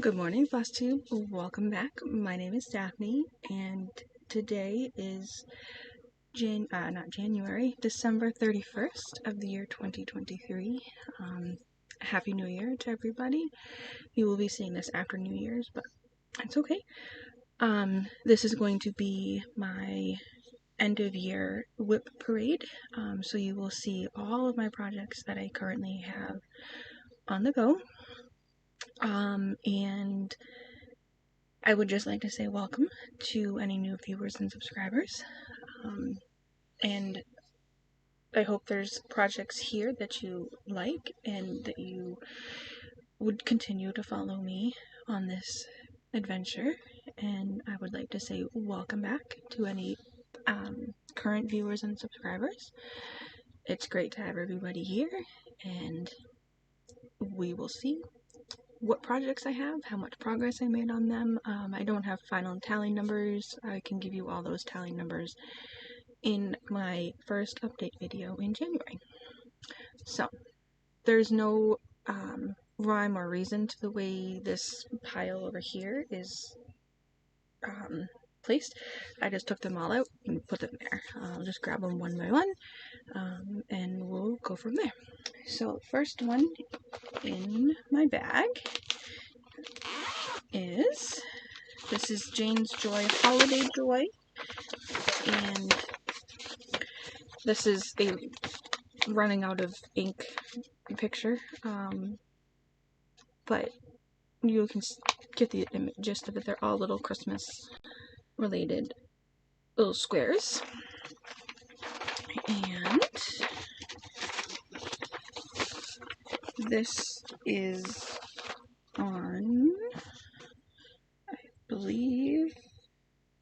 Good morning, Flosstube. Welcome back. My name is Daphne, and today is December 31st of the year 2023. Happy New Year to everybody. You will be seeing this after New Year's, but it's okay. This is going to be my end of year whip parade. So you will see all of my projects that I currently have on the go. And I would just like to say welcome to any new viewers and subscribers. And I hope there's projects here that you like and that you would continue to follow me on this adventure. And I would like to say welcome back to any current viewers and subscribers. It's great to have everybody here, and we will see what projects I have, how much progress I made on them. I don't have final tally numbers. I can give you all those tally numbers in my first update video in January. So, there's no rhyme or reason to the way this pile over here is placed. I just took them all out and put them there. I'll just grab them one by one, and we'll go from there. So, first one in my bag is, this is Jane's Joy Holiday Joy, and this is a running out of ink picture, but you can get the gist of it. They're all little Christmas related little squares, and this is on, I believe,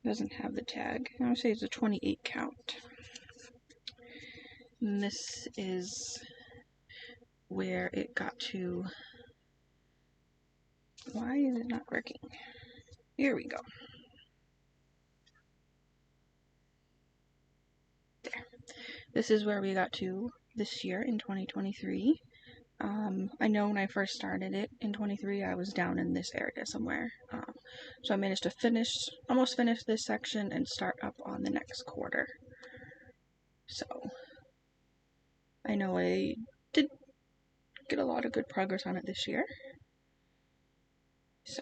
doesn't have the tag. I would say it's a 28 count. And this is where it got to. Why is it not working? Here we go. There. This is where we got to this year in 2023. I know when I first started it in 23, I was down in this area somewhere. So I managed to almost finish this section and start up on the next quarter. So I know I did get a lot of good progress on it this year. So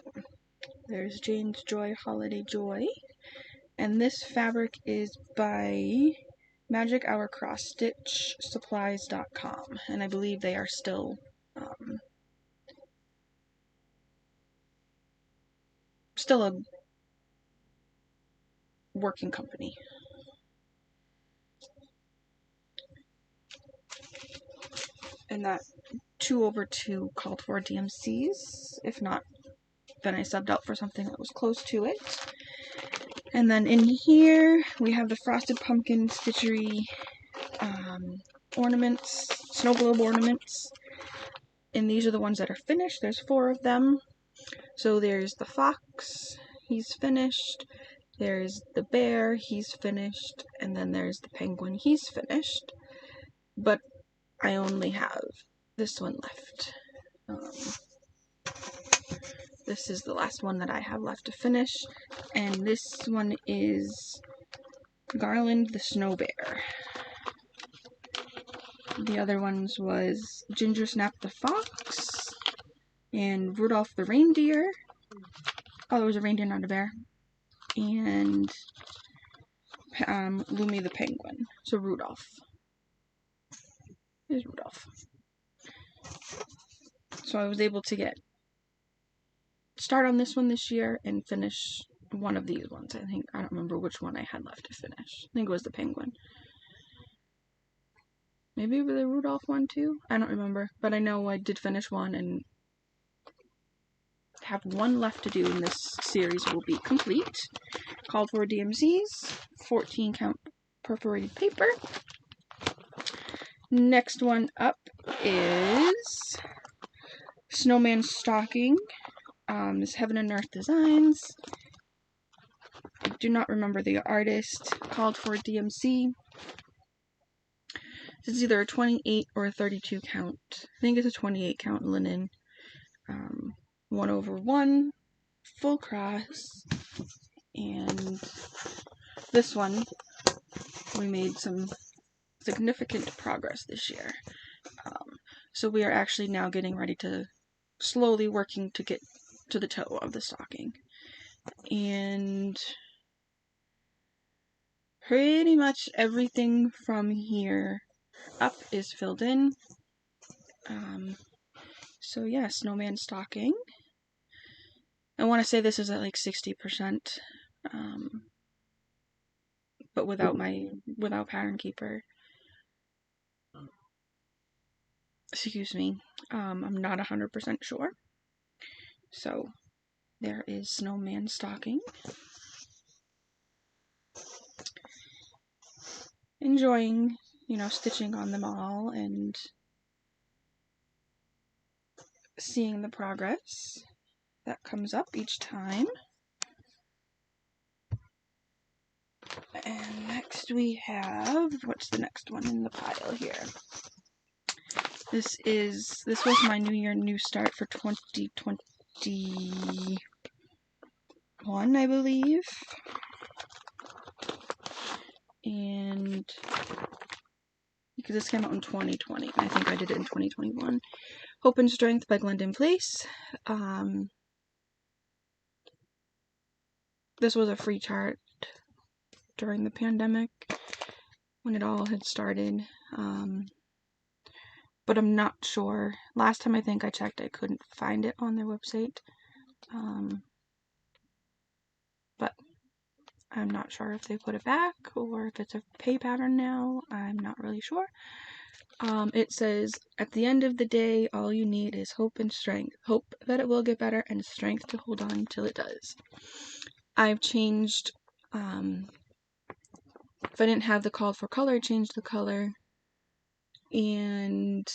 there's Jane's Joy Holiday Joy. And this fabric is by Magic Hour Cross Stitch Supplies.com, and I believe they are still a working company. And that 2/2 called for DMCs. If not, then I subbed out for something that was close to it. And then in here we have the Frosted Pumpkin Stitchery ornaments, snow globe ornaments. And these are the ones that are finished. There's 4 of them. So there's the fox, he's finished. There's the bear, he's finished. And then there's the penguin, he's finished. But I only have this one left. This is the last one that I have left to finish. And this one is Garland the Snow Bear. The other ones was Ginger Snap the Fox and Rudolph the Reindeer. Oh, there was a reindeer, not a bear. And Lumi the Penguin. So Rudolph. Here's Rudolph. So I was able to start on this one this year and finish one of these ones. I don't remember which one I had left to finish. I think it was the penguin. Maybe the Rudolph one too? I don't remember. But I know I did finish one and have one left to do, and this series will be complete. Called for DMCs, 14 count perforated paper. Next one up is Snowman Stocking. This Heaven and Earth Designs. I do not remember the artist. Called for DMC. This is either a 28 or a 32 count. I think it's a 28 count linen 1/1 full cross, and this one we made some significant progress this year. So we are actually now getting ready to slowly working to get to the toe of the stocking. And pretty much everything from here up is filled in. So yeah, Snowman Stocking. I want to say this is at like 60%, but without Pattern Keeper. Excuse me. I'm not 100% sure. So there is Snowman Stocking. Enjoying, stitching on them all and seeing the progress that comes up each time. And next we have, what's the next one in the pile here? This was my New Year, New Start for 2021, I believe. And because this came out in 2020, I think I did it in 2021. Hope and Strength by Glendon Place. This was a free chart during the pandemic when it all had started. But I'm not sure. Last time I think I checked, I couldn't find it on their website. But I'm not sure if they put it back or if it's a pay pattern now. I'm not really sure. It says, at the end of the day, all you need is hope and strength. Hope that it will get better and strength to hold on till it does. I've changed, if I didn't have the call for color, I changed the color. And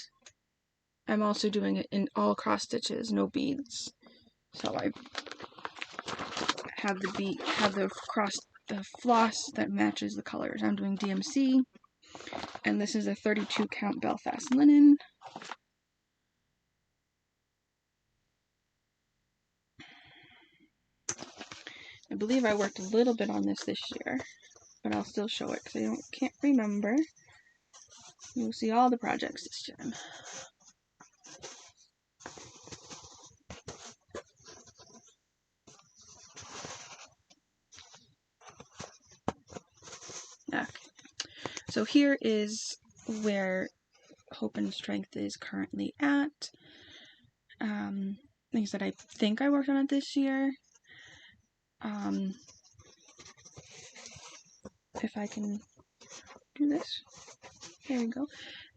I'm also doing it in all cross stitches, no beads. So I have the floss that matches the colors. I'm doing DMC, and this is a 32 count Belfast linen. I believe I worked a little bit on this year, but I'll still show it because I can't remember. You'll see all the projects this time. Okay. So here is where Hope and Strength is currently at. Like I said, I think I worked on it this year. If I can do this. There we go.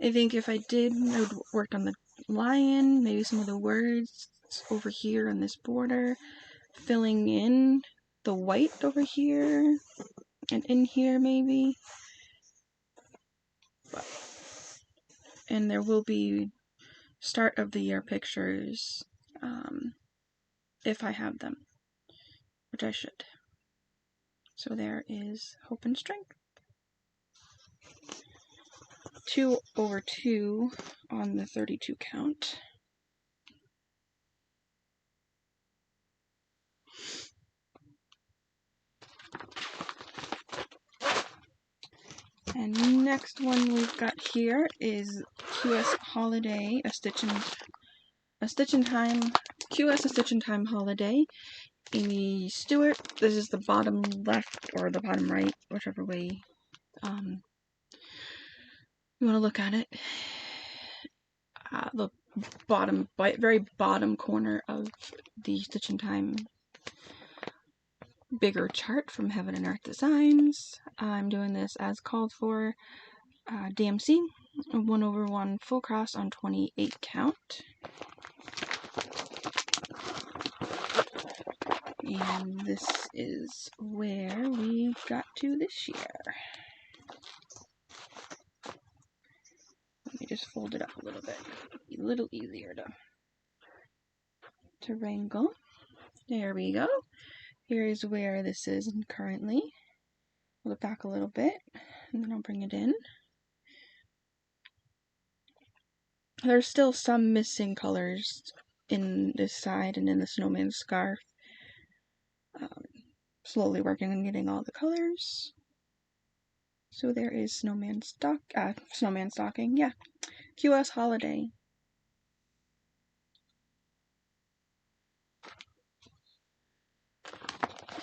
I think if I did, I would work on the lion, maybe some of the words over here on this border, filling in the white over here, and in here maybe. And there will be start of the year pictures, if I have them, which I should. So there is Hope and Strength. 2/2 on the 32 count. And next one we've got here is QS Holiday, a Stitch in Time Holiday. Amy Stewart. This is the bottom left or the bottom right, whichever way you want to look at it. The very bottom corner of the Stitch in Time bigger chart from Heaven and Earth Designs. I'm doing this as called for, DMC, 1/1 full cross on 28 count. And this is where we got to this year. Let me just fold it up a little bit. Be a little easier to wrangle. There we go. Here's where this is currently. Hold it back a little bit, and then I'll bring it in. There's still some missing colors in this side and in the snowman scarf. Slowly working on getting all the colors. So there is Snowman Stocking, yeah. QS Holiday.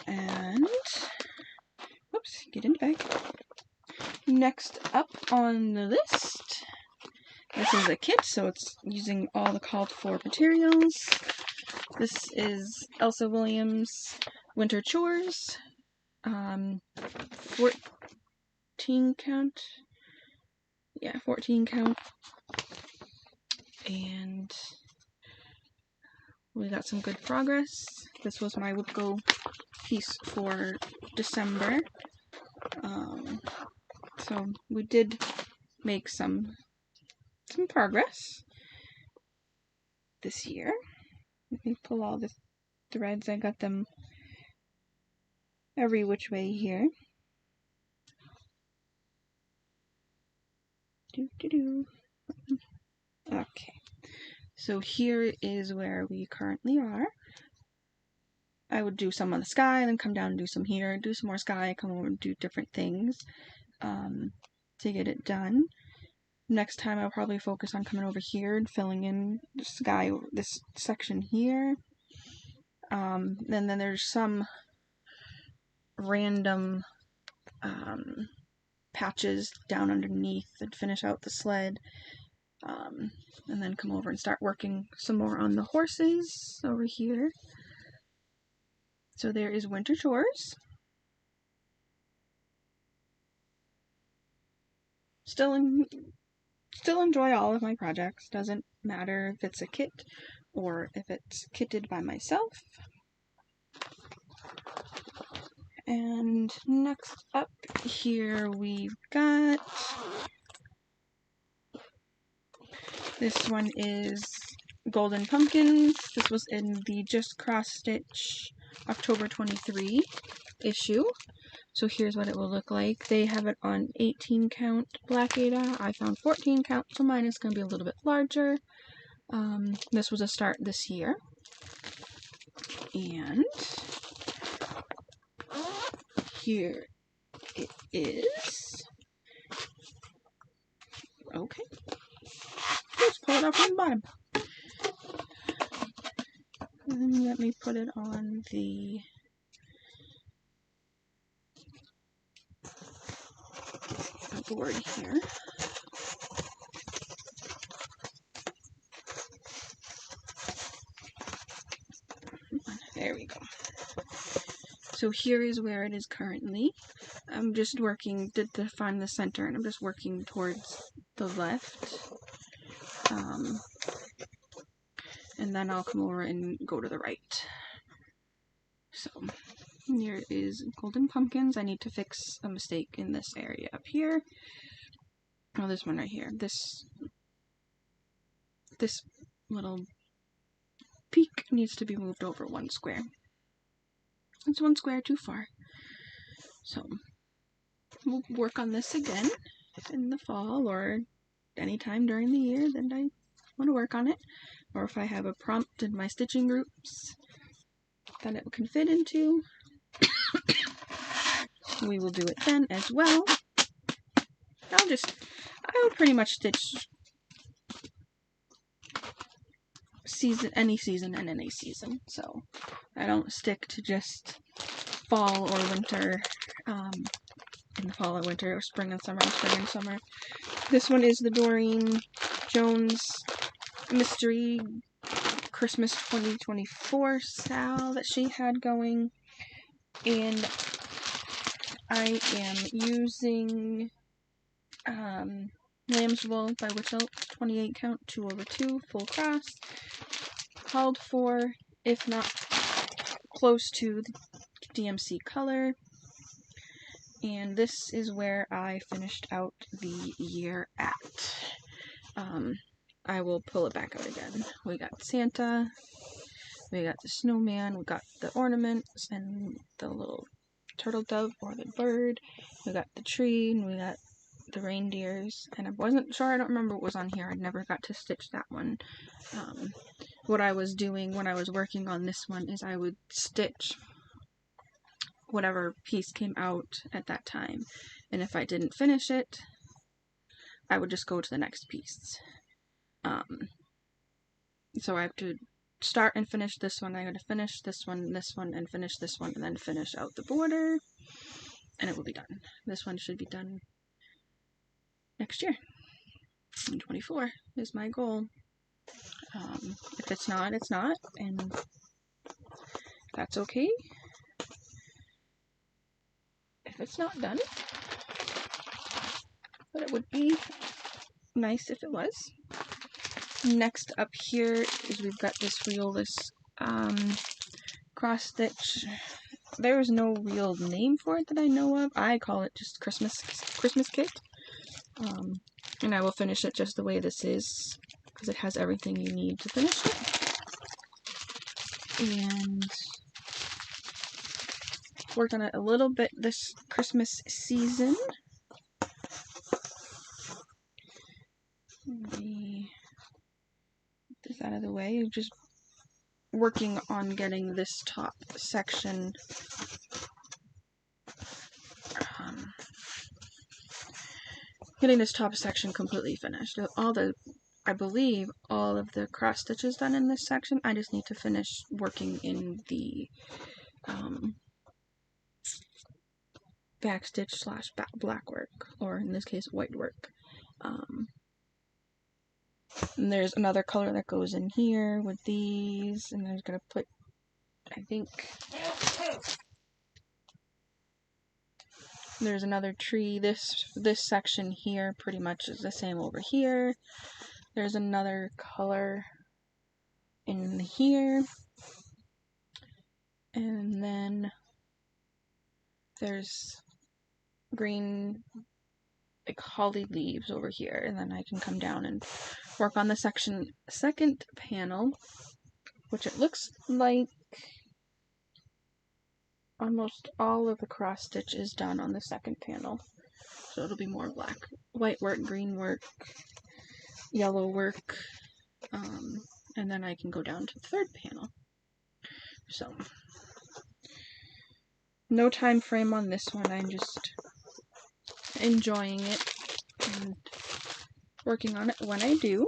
And, whoops, get in the bag. Next up on the list, this is a kit, so it's using all the called for materials. This is Elsa Williams' Winter Chores, 14 count, yeah, 14 count, and we got some good progress. This was my Whipco piece for December, so we did make some progress this year. Let me pull all the threads. I got them every which way here. Okay, so here is where we currently are. I would do some on the sky, then come down and do some here, do some more sky, come over and do different things to get it done. Next time I'll probably focus on coming over here and filling in the sky, this section here. And then there's some random patches down underneath and finish out the sled. And then come over and start working some more on the horses over here. So there is Winter Chores. Still enjoy all of my projects. Doesn't matter if it's a kit or if it's kitted by myself. And next up here we've got, this one is Golden Pumpkins. This was in the Just Cross Stitch October 23 issue. So here's what it will look like. They have it on 18 count Black Ada. I found 14 count, so mine is going to be a little bit larger. This was a start this year. And here it is. Okay. Let's pull it up from the bottom. And let me put it on the board here. There we go. So here is where it is currently. I'm just working to find the center, and I'm just working towards the left. And then I'll come over and go to the right. So here is Golden Pumpkins. I need to fix a mistake in this area up here. Oh, this one right here. This little peak needs to be moved over one square. It's one square too far. So we'll work on this again in the fall or anytime during the year that I want to work on it. Or if I have a prompt in my stitching groups that it can fit into, we will do it then as well. I will pretty much stitch any season and any season, so I don't stick to just fall or winter, in the fall or winter, or spring and summer, spring and summer. This one is the Doreen Jones Mystery Christmas 2024 Sal that she had going, and I am using Lamb's Wool by Witch Elk 28 count 2/2 full cross, called for, if not close to, the DMC color. And this is where I finished out the year at. I will pull it back out again. We got Santa, we got the snowman, we got the ornaments and the little turtle dove or the bird, we got the tree, and we got the reindeers, and I wasn't sure, I don't remember what was on here. I never got to stitch that one. what I was doing when I was working on this one is I would stitch whatever piece came out at that time, and if I didn't finish it, I would just go to the next piece. So I have to start and finish this one. I'm going to finish this one, and finish this one, and then finish out the border, and it will be done. This one should be done next year. 2024 is my goal. If it's not, it's not, and that's okay. If it's not done, but it would be nice if it was. Next up here is we've got this reelless cross stitch. There is no real name for it that I know of. I call it just Christmas kit. And I will finish it just the way this is, because it has everything you need to finish it. And worked on it a little bit this Christmas season. Let me get this out of the way. Just working on getting this top section completely finished. I believe all of the cross stitches done in this section. I just need to finish working in the backstitch / black work, or in this case white work. And there's another color that goes in here with these, and I'm gonna put, I think there's another tree. This section here pretty much is the same over here. There's another color in here, and then there's green like holly leaves over here, and then I can come down and work on the second panel, which it looks like almost all of the cross stitch is done on the second panel. So it'll be more white work, green work, yellow work, and then I can go down to the third panel. So no time frame on this one. I'm just enjoying it and working on it when I do.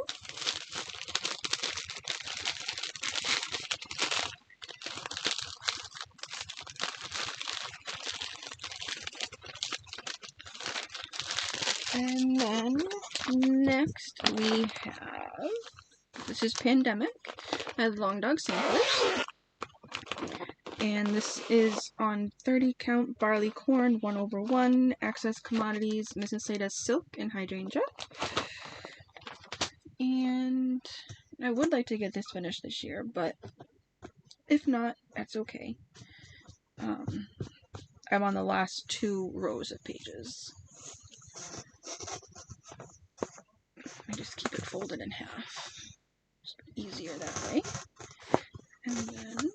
And then next we have, this is Pandemic. I have Long Dog Samplers. And this is on 30 count barley corn, 1/1, Access Commodities, Mrs. Sada's silk, and hydrangea. And I would like to get this finished this year, but if not, that's okay. I'm on the last 2 rows of pages. I just keep it folded in half. It's easier that way. And then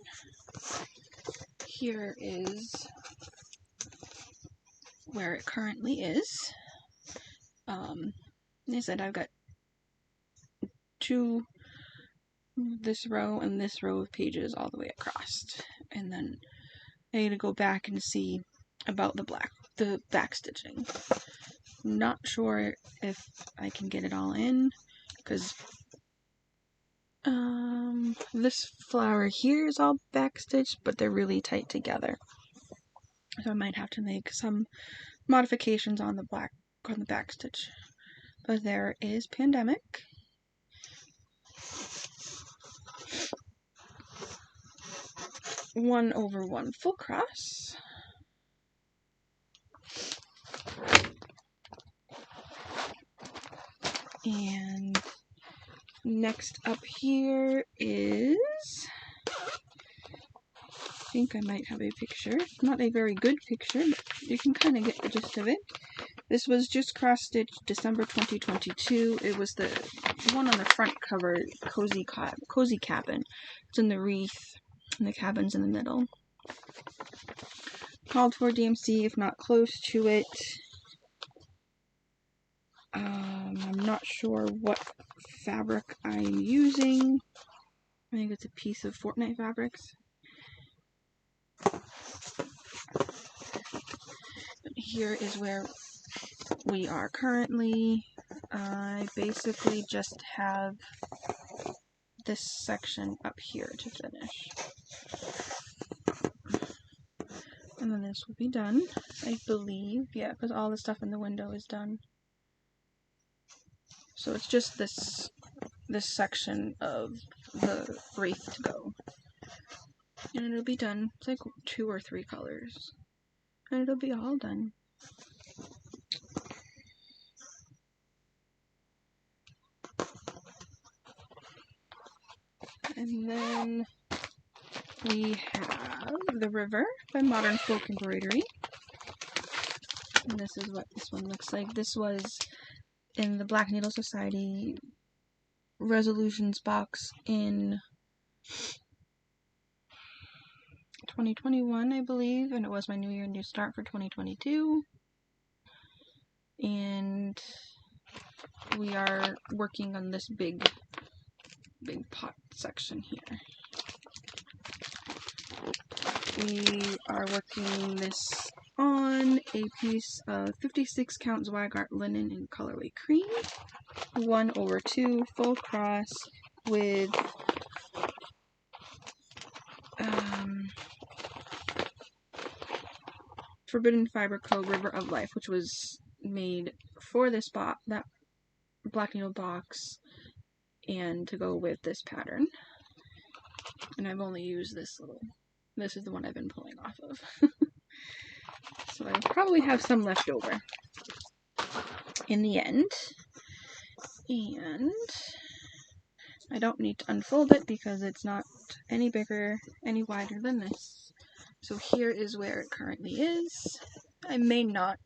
here is where it currently is. They said I've got 2, this row and this row of pages all the way across. And then I need to go back and see about the back stitching. Not sure if I can get it all in, because this flower here is all backstitched, but they're really tight together. So I might have to make some modifications on the backstitch. But there is Pandemic. One over 1 full cross. And next up here is, I think I might have a picture. Not a very good picture, but you can kind of get the gist of it. This was just cross-stitched December 2022. It was the one on the front cover, Cozy Cabin. It's in the wreath, and the cabin's in the middle. Called for DMC, if not close to it. I'm not sure what fabric I'm using. I think it's a piece of Fortnite fabrics. But here is where we are currently. I basically just have this section up here to finish. And then this will be done, I believe. Yeah, because all the stuff in the window is done. So it's just this section of the wreath to go. And it'll be done. It's like 2 or 3 colors. And it'll be all done. And then we have The River by Modern Folk Embroidery. And this is what this one looks like. This was in the Black Needle Society resolutions box in 2021, I believe, and it was my New Year, New Start for 2022. And we are working on this big pot section here. We are working this on a piece of 56 count Zweigart linen in colorway cream, 1/2 full cross with Forbidden Fiber Co. River of Life, which was made for this that Black Needle box and to go with this pattern. And I've only used this is the one I've been pulling off of. So I probably have some left over in the end. And I don't need to unfold it because it's not any bigger, any wider than this. So here is where it currently is. I may not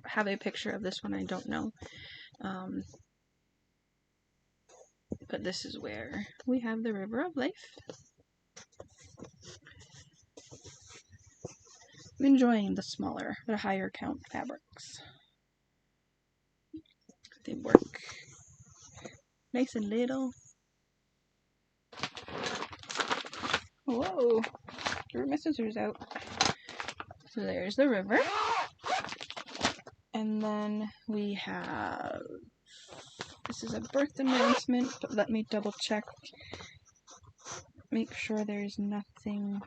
have a picture of this one, I don't know. But this is where we have the River of Life. I'm enjoying the higher count fabrics. They work nice and little. Whoa, threw my scissors out. So there's the river. And then we have, this is a birth announcement, but let me double check. Make sure there's nothing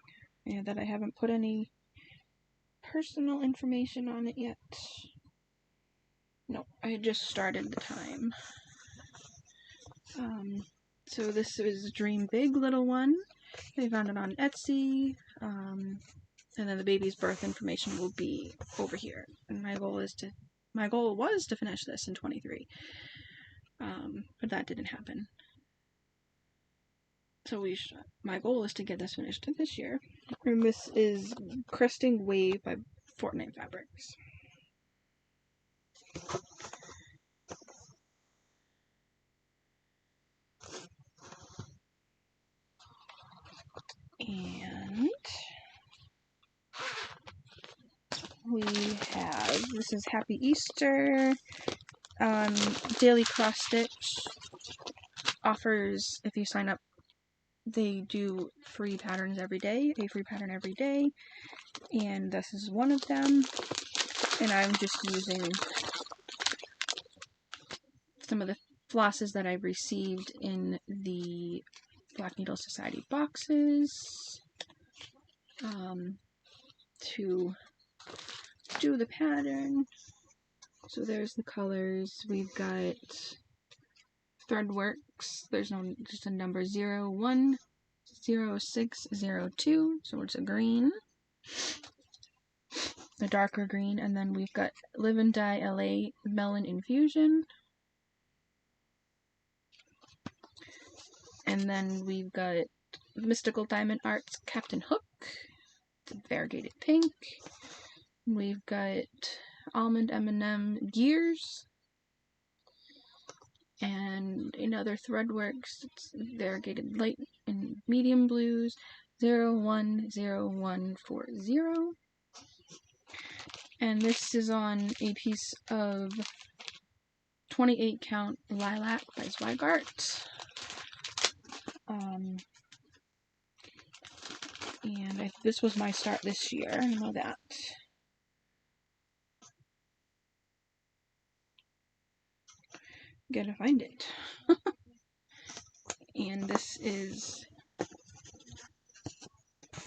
that I haven't put any personal information on it yet. No, I just started the time. So this is Dream Big Little One. I found it on Etsy. And then the baby's birth information will be over here. And my goal was to finish this in 23. But that didn't happen. So my goal is to get this finished this year. And this is Cresting Wave by Fortnite Fabrics. And we have, this is Happy Easter. Daily Cross Stitch offers, if you sign up, they do free patterns every day, a free pattern every day, and this is one of them. And I'm just using some of the flosses that I received in the Black Needle Society boxes to do the pattern. So there's the colors. We've got Threadworks. There's just a number 010602. So it's a green, a darker green, and then we've got Live and Die LA Melon Infusion. And then we've got Mystical Diamond Arts Captain Hook. It's a variegated pink. We've got Almond M&M Gears. And another Threadworks. It's variegated light and medium blues. 010140. And this is on a piece of 28 count Lilac by Zweigart. And this was my start this year, I know that. Gotta find it. And this is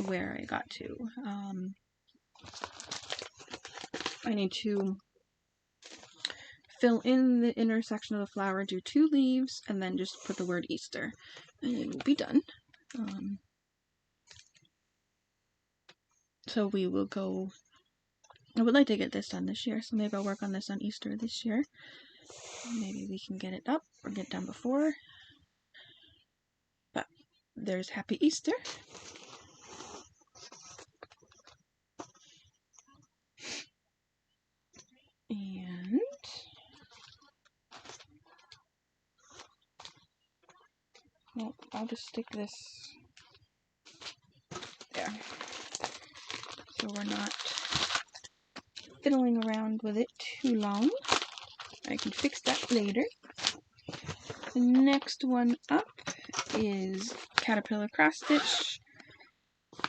where I got to. I need to fill in the intersection of the flower, do 2 leaves, and then just put the word Easter, and it will be done. So we will go. I would like to get this done this year, so maybe I'll work on this on Easter this year. Maybe we can get it up or get done before. But there's Happy Easter. And well, I'll just stick this there, so we're not fiddling around with it too long. I can fix that later. The next one up is Caterpillar Cross Stitch.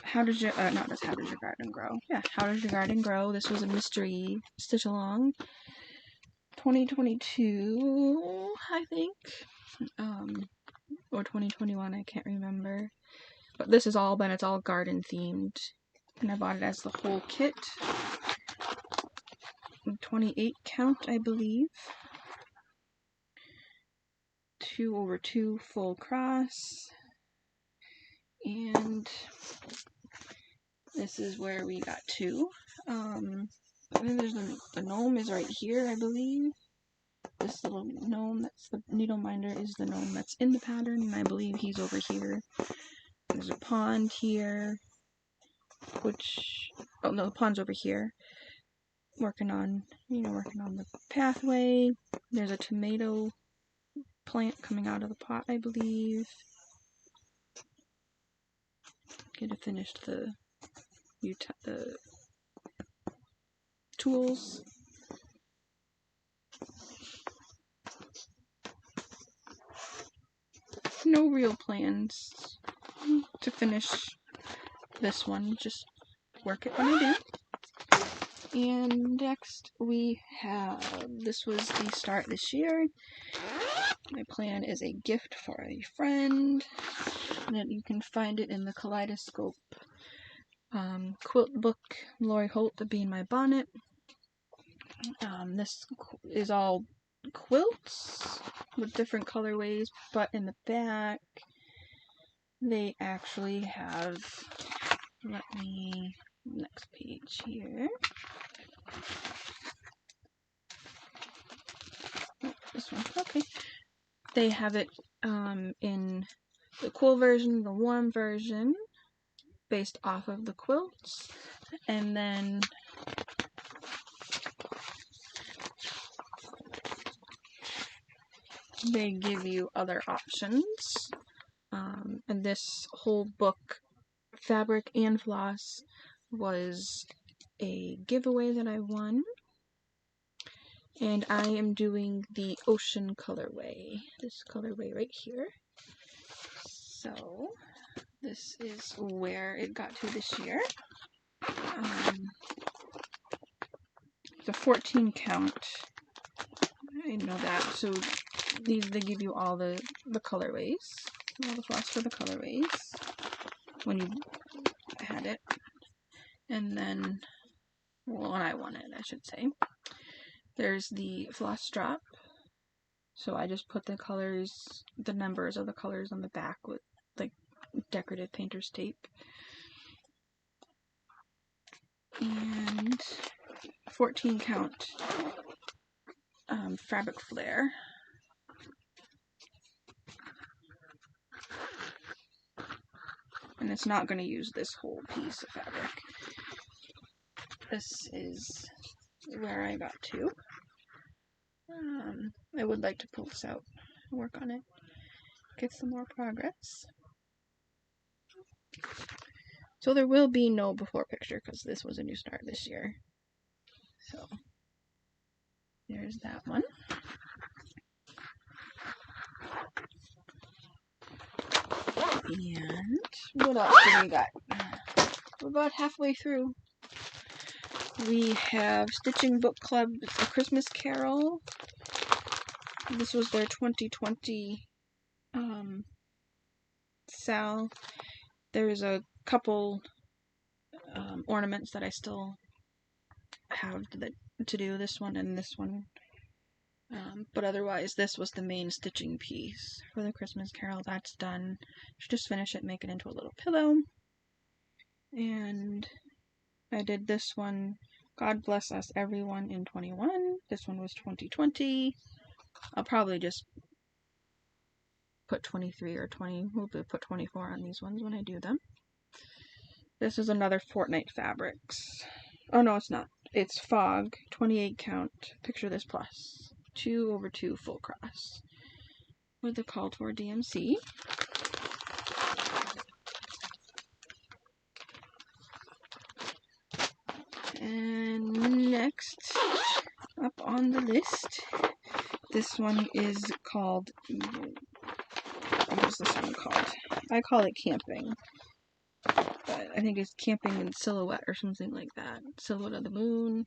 How does your How does your garden grow? Yeah, How Does Your Garden Grow? This was a mystery stitch along. 2022, I think. Or 2021, I can't remember. But this is all, but it's all garden themed. And I bought it as the whole kit. 28 count, I believe. 2/2 full cross. And this is where we got to. And then there's the gnome is right here, I believe. This little gnome, that's the needle minder, is the gnome that's in the pattern, and I believe he's over here. There's a pond here, which, oh no, the pond's over here. Working on the pathway. There's a tomato plant coming out of the pot, I believe. Gonna finish the tools. No real plans to finish this one, just work it when I do. And next we have, this was the start this year. My plan is a gift for a friend, and you can find it in the Kaleidoscope quilt book, Lori Holt, The Bee in My Bonnet. This is all quilts with different colorways, but in the back they actually have, next page here. Oh, this one, okay. They have it in the cool version, the warm version, based off of the quilts, and then they give you other options. And this whole book, Fabric and Floss, was a giveaway that I won. And I am doing the ocean colorway, this colorway right here. So this is where it got to this year. It's a 14 count. I know that. So they give you all the colorways, all the floss for the colorways when you had it. And then, well, when I won it, I should say. There's the floss drop. So I just put the colors, the numbers of the colors on the back with like decorative painter's tape. And 14 count fabric flare. And it's not going to use this whole piece of fabric. This is where I got to. I would like to pull this out and work on it, get some more progress. So there will be no before picture because this was a new start this year. So there's that one. And what else do we got? we're about halfway through. We have Stitching Book Club, A Christmas Carol. This was their 2020 sale. There's a couple ornaments that I still have to do, this one and this one. But otherwise, this was the main stitching piece for the Christmas Carol. That's done. Should just finish it, make it into a little pillow. And I did this one, God Bless Us Everyone, in 21. This one was 2020. I'll probably just put 23 or 20. We'll put 24 on these ones when I do them. This is another Fortnite Fabrics. Oh no, it's not. It's Fog, 28 count. Picture This Plus. 2/2 full cross. With the call for DMC. And next up on the list, this one is called, what is this one called? I call it Camping. But I think it's Camping in Silhouette or something like that. Silhouette of the Moon.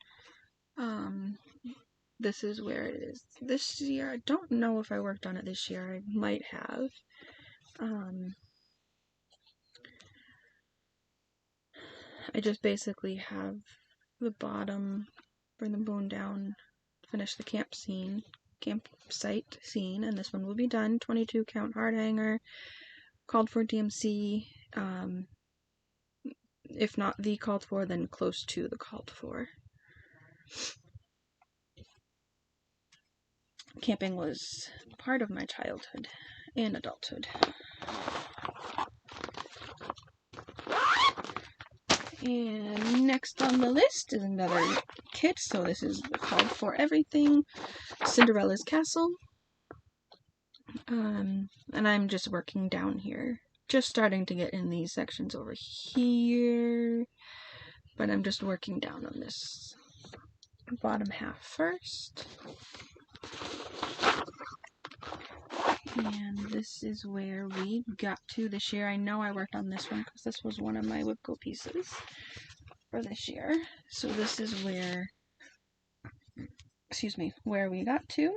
This is where it is this year. I don't know if I worked on it this year. I might have. I just basically have the bottom, bring the moon down, finish the campsite scene, and this one will be done. 22 count hard hanger, called for DMC. If not the called for, then close to the called for. Camping was part of my childhood and adulthood. And next on the list is another kit, so this is called for everything, Cinderella's Castle. And I'm just working down here, just starting to get in these sections over here, but I'm just working down on this bottom half first. And this is where we got to this year. I know I worked on this one because this was one of my Whipco pieces for this year. So this is where, where we got to.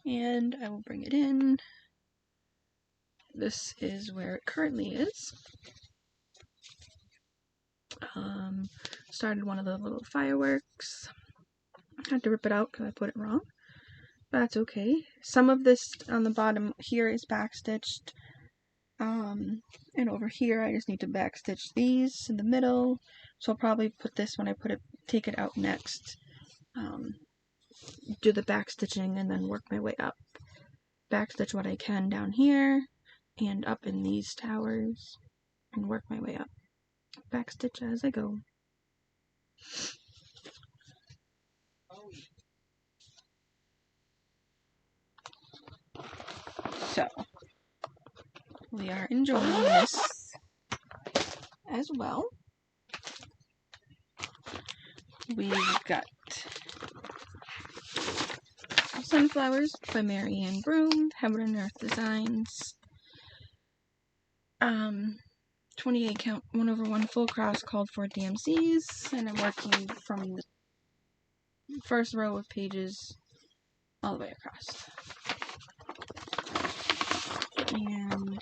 And I will bring it in. This is where it currently is. Started one of the little fireworks. Had to rip it out because I put it wrong. That's okay. Some of this on the bottom here is backstitched. And over here I just need to backstitch these in the middle. So I'll probably put this when I take it out next. Do the backstitching and then work my way up. Backstitch what I can down here and up in these towers and work my way up. Backstitch as I go. So, we are enjoying this as well. We've got Sunflowers by Mary Ann Broom, Heaven and Earth Designs. 28 count 1/1 full cross called for DMCs, and I'm working from the first row of pages all the way across. And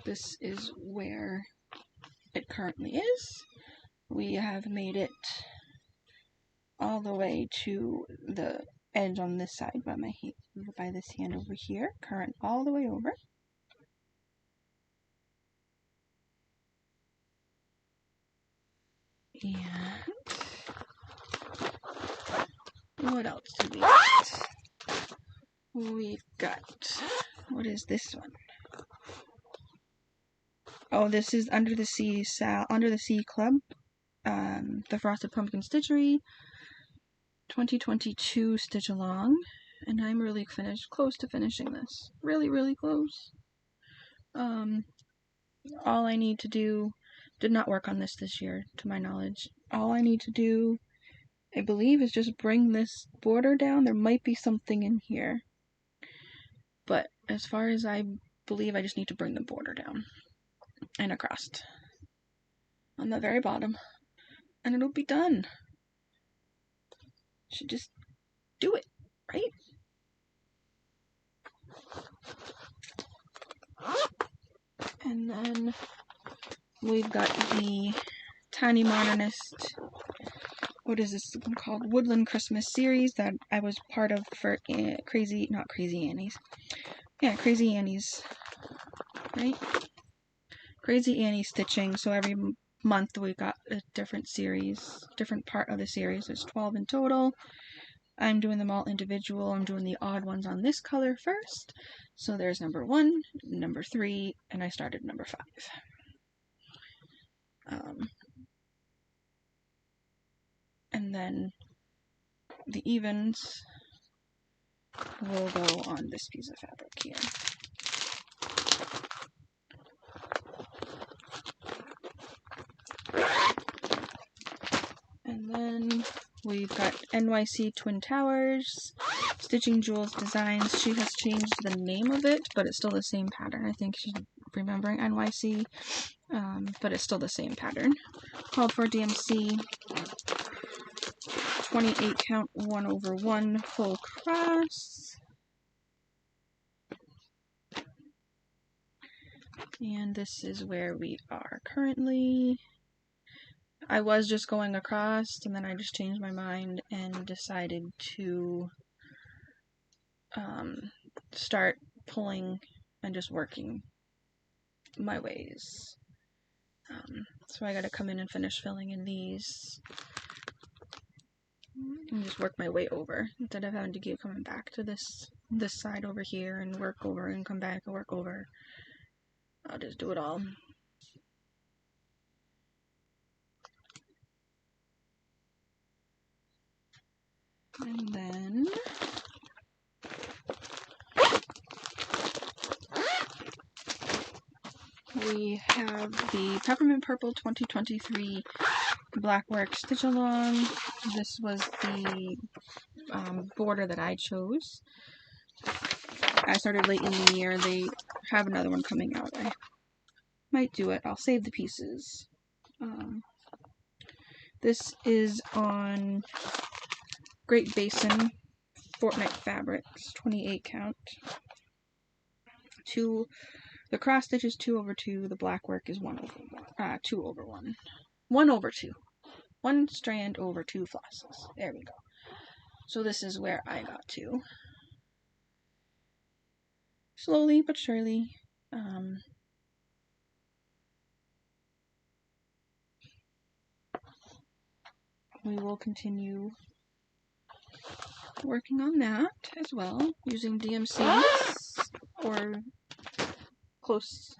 this is where it currently is. We have made it all the way to the edge on this side by this hand over here, current all the way over. And what else do we got? We've got, what is this one? Oh, this is Under the Sea Club, the Frosted Pumpkin Stitchery, 2022 stitch along, and I'm really close to finishing this. Really, really close. All I need to do, did not work on this year, to my knowledge. All I need to do, I believe, is just bring this border down. There might be something in here, but as far as I believe, I just need to bring the border down. and across on the very bottom, and it'll be done. Should just do it, right? And then we've got the Tiny Modernist, what is this one called? Woodland Christmas series that I was part of for Crazy Annie's, right? Crazy Annie stitching. So every month we got a different series, different part of the series. There's 12 in total. I'm doing them all individual. I'm doing the odd ones on this color first. So there's number 1, number 3, and I started number 5. And then the evens will go on this piece of fabric here. And then we've got NYC Twin Towers, Stitching Jewels Designs. She has changed the name of it, but it's still the same pattern. I think she's remembering NYC, but it's still the same pattern. Called for DMC, 28 count, 1/1 full cross. And this is where we are currently. I was just going across, and then I just changed my mind and decided to start pulling and just working my ways. So I gotta come in and finish filling in these and just work my way over instead of having to keep coming back to this side over here and work over and come back and work over. I'll just do it all. And then we have the Peppermint Purple 2023 Blackwork Stitch Along. This was the border that I chose. I started late in the year. They have another one coming out. I might do it. I'll save the pieces. This is on Great Basin Fortnite Fabrics, 28 count. The cross stitch is 2/2. The black work is 2/1. 1/2. 1 strand over 2 flosses. There we go. So this is where I got to. Slowly but surely. We will continue working on that as well, using DMCs or close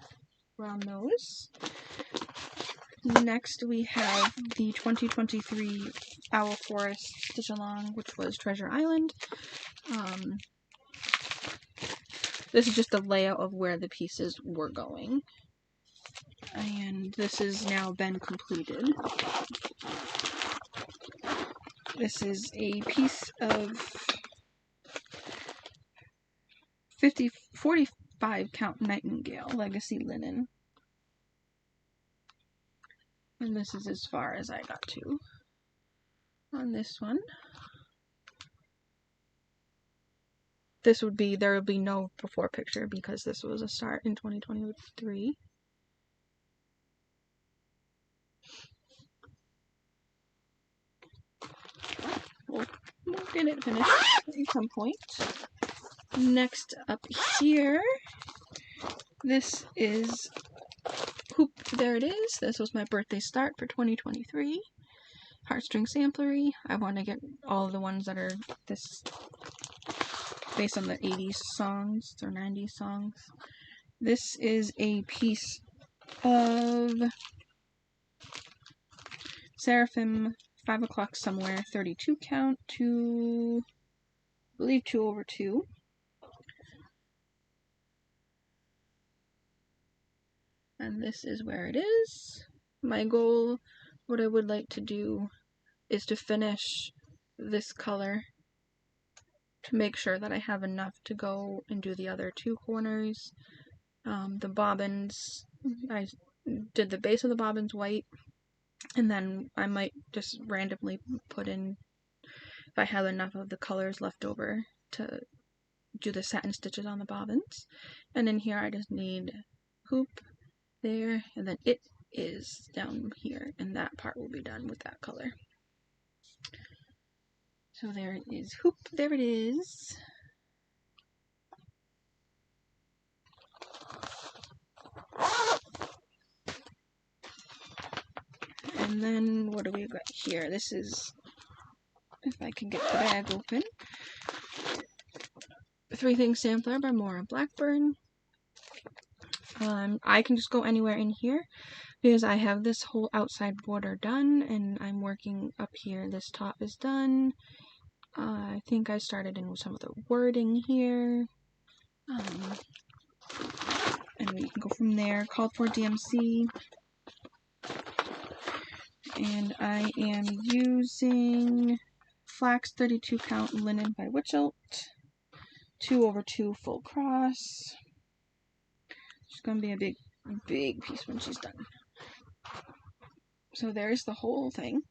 around those. Next we have the 2023 Owl Forest Stitch Along, which was Treasure Island. This is just the layout of where the pieces were going. And this has now been completed. This is a piece of 45 count Nightingale Legacy Linen. And this is as far as I got to on this one. There would be no before picture because this was a start in 2023. We'll get it finished at some point. Next up here, this is there it is. This was my birthday start for 2023. Heartstring Samplery. I want to get all the ones that are this based on the 80s songs or 90s songs. This is a piece of Seraphim 5 o'clock somewhere, 32 count, I believe 2/2. And this is where it is. My goal, what I would like to do, is to finish this color to make sure that I have enough to go and do the other 2 corners. The bobbins, I did the base of the bobbins white, and then I might just randomly put in, if I have enough of the colors left over, to do the satin stitches on the bobbins. And in here I just need hoop there, and then it is down here, and that part will be done with that color. So there it is, hoop, there it is. And then what do we got here? This is, if I can get the bag open, 3 Things Sampler by Maura Blackburn. I can just go anywhere in here because I have this whole outside border done, and I'm working up here. This top is done. I think I started in with some of the wording here. And we can go from there. Called for DMC. And I am using flax 32 count linen by Witchelt. 2/2 full cross. It's going to be a big piece when she's done. So there's the whole thing.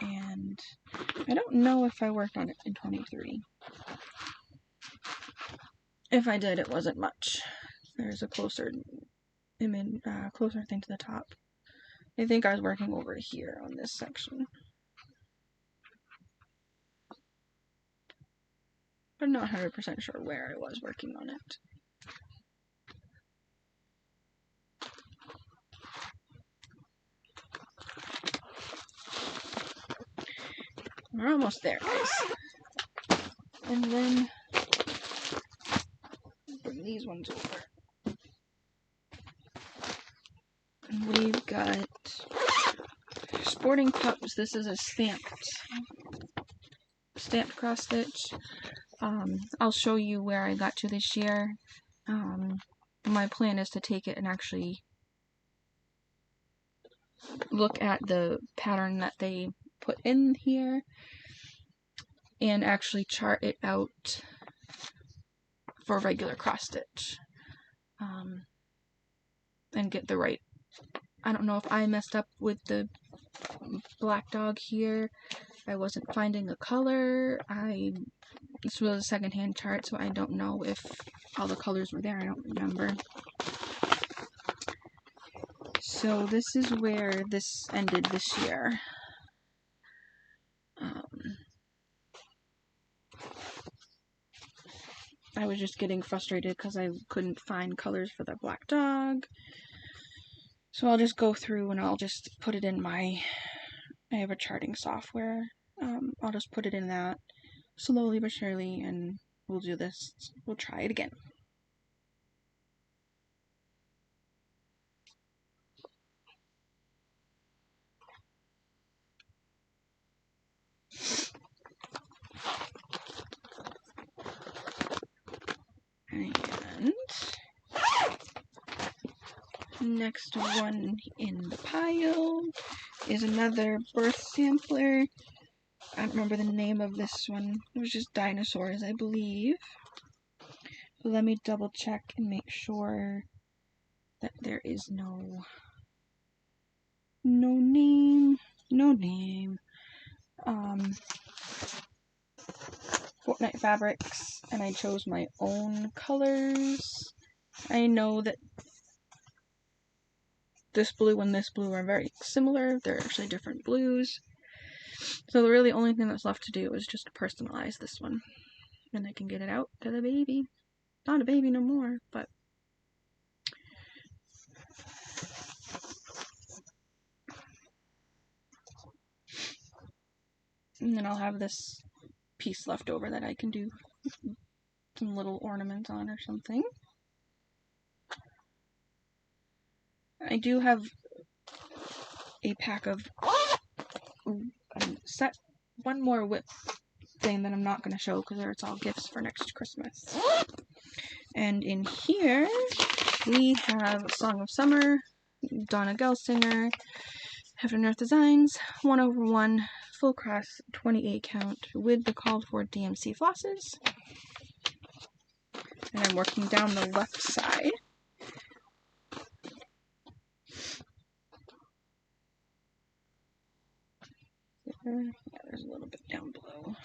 And I don't know if I worked on it in 23. If I did, it wasn't much. There's a closer image, closer thing to the top. I think I was working over here on this section. I'm not 100% sure where I was working on it. We're almost there, guys. And then bring these ones over. And we've got Sporting Pups. This is a stamped cross stitch. I'll show you where I got to this year. My plan is to take it and actually look at the pattern that they put in here and actually chart it out for regular cross stitch, and get the right. I don't know if I messed up with the black dog here. I wasn't finding a color. This was a secondhand chart, so I don't know if all the colors were there. I don't remember. So this is where this ended this year. I was just getting frustrated because I couldn't find colors for the black dog. So I'll just go through and I'll just put it in I have a charting software. I'll just put it in that slowly but surely, and we'll do this. We'll try it again. And next one in the pile is another birth sampler. I don't remember the name of this one. It was just Dinosaurs, I believe. But let me double check and make sure that there is no name. Fortnite Fabrics, and I chose my own colors. I know that this blue and this blue are very similar. They're actually different blues. So the really only thing that's left to do is just personalize this one. And I can get it out to the baby. Not a baby no more, but... And then I'll have this piece left over that I can do some little ornaments on or something. I do have a pack of one more whip thing that I'm not going to show because it's all gifts for next Christmas. And in here we have Song of Summer, Donna Gelsinger, Heaven and Earth Designs, 1/1 full cross 28 count with the called for DMC flosses. And I'm working down the left side. Yeah, there's a little bit down below.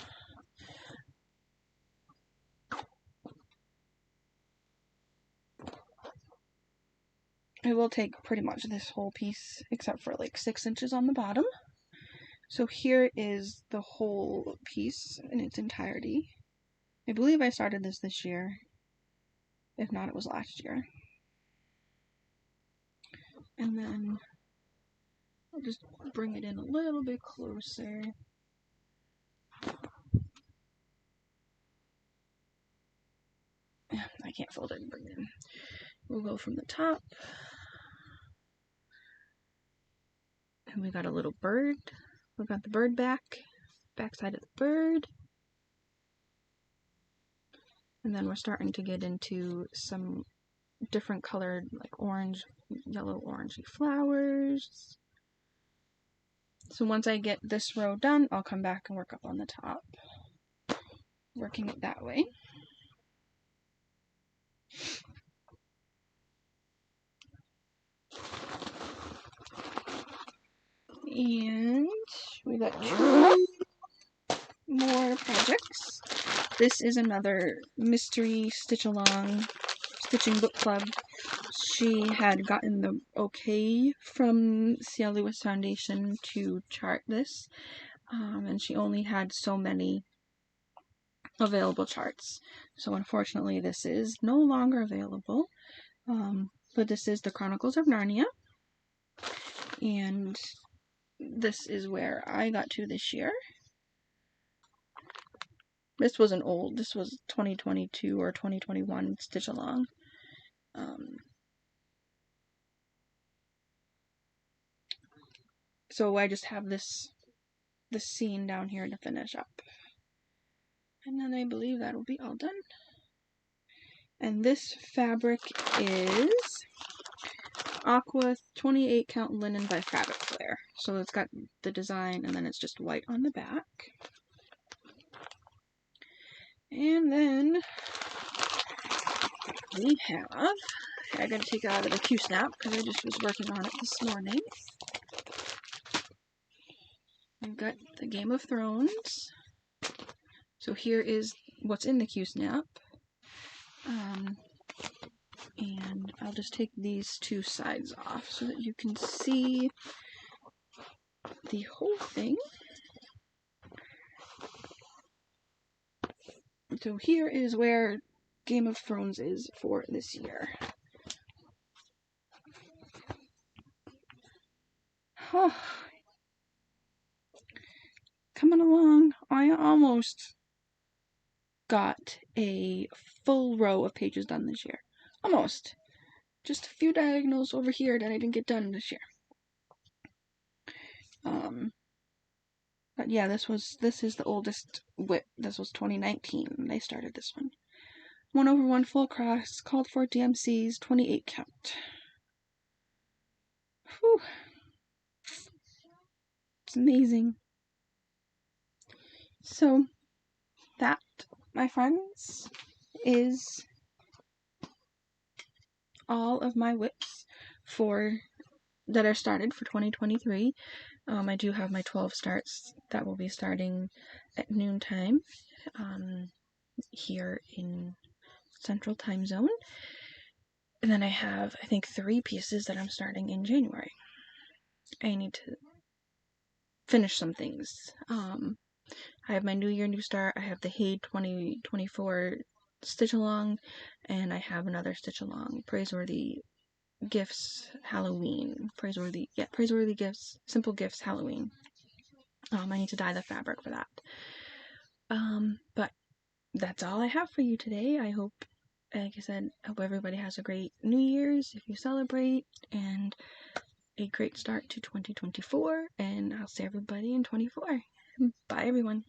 I will take pretty much this whole piece, except for like 6 inches on the bottom. So here is the whole piece in its entirety. I believe I started this year. If not, it was last year. And then I'll just bring it in a little bit closer. I can't fold it and bring it in. We'll go from the top. And we got a little bird. We got the bird backside of the bird. And then we're starting to get into some different colored, like orange, yellow, orangey flowers. So once I get this row done, I'll come back and work up on the top, working it that way. And we got 2 more projects. This is another mystery stitch-along stitching book club. She had gotten the okay from C.L. Lewis Foundation to chart this, and she only had so many available charts. So unfortunately this is no longer available, but this is the Chronicles of Narnia, and this is where I got to this year. This was this was 2022 or 2021 stitch along. So I just have this scene down here to finish up. And then I believe that'll be all done. And this fabric is Aqua 28 count linen by Fabric Flare. So it's got the design and then it's just white on the back. And then we have, I gotta take it out of the Q-snap because I just was working on it this morning. I've got the Game of Thrones. So here is what's in the Q-snap. And I'll just take these 2 sides off so that you can see the whole thing. So here is where Game of Thrones is for this year. Oh, coming along. I almost got a full row of pages done this year. Almost. Just a few diagonals over here that I didn't get done this year. But yeah, this is the oldest WIP. This was 2019 when they started this one. 1/1 full cross, called for DMCs, 28 count. Whew. It's amazing. So that, my friends, is all of my WIPs that are started for 2023. I do have my 12 starts that will be starting at noontime here in Central Time Zone. And then I have, I think, 3 pieces that I'm starting in January. I need to finish some things. I have my New Year, New Start. I have the Hay 2024 stitch along, and I have another stitch along, Praiseworthy Gifts Halloween. Praiseworthy Gifts, Simple Gifts Halloween. I need to dye the fabric for that. But that's all I have for you today. I hope, like I said, I hope everybody has a great New Year's if you celebrate, and a great start to 2024, and I'll see everybody in 24. Bye, everyone.